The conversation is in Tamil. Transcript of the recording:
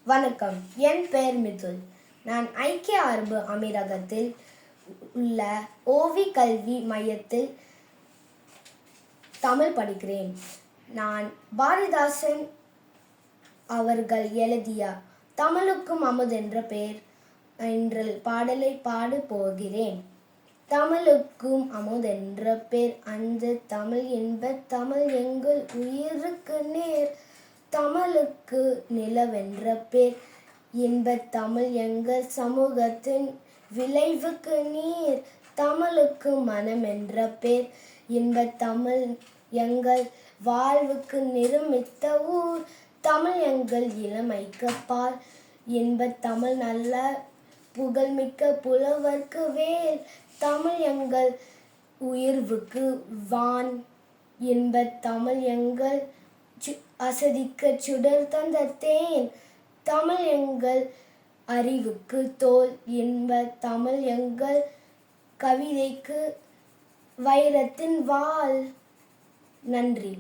வணக்கம். என் பெயர் மிதுல். நான் ஐக்கிய அரபு அமீரகத்தில் உள்ள ஓவி கல்வி மையத்தில் தமிழ் படிக்கிறேன். நான் பாரதிதாசன் அவர்கள் எழுதிய தமிழுக்கும் அமுதென்ற பெயர் என்ற பாடலை பாட போகிறேன். தமிழுக்கும் அமுதென்ற பேர் அந்த தமிழ் என்ப தமிழ் எங்கள் உயிருக்கு நேர். தமிழுக்கு நிலவென்ற பேர் இன்பத் தமிழ் எங்கள் சமூகத்தின் விளைவுக்கு நீர். தமிழுக்கு மனம் என்ற பேர் இன்பத் தமிழ் எங்கள் வாழ்வுக்கு நிருமித்த ஊர். தமிழ் எங்கள் இளமைக்கு பால் இன்பத் தமிழ் நல்ல புகழ்மிக்க புலவர்க்கு வேல். தமிழ் எங்கள் உயர்வுக்கு வான் இன்பத் தமிழ் எங்கள் அசதிக்கு சுடர் தந்த தேன். தமிழ் எங்கள் அறிவுக்கு தோல் இன்பத் தமிழ் எங்கள் கவிதைக்கு வைரத்தின் வாள். நன்றி.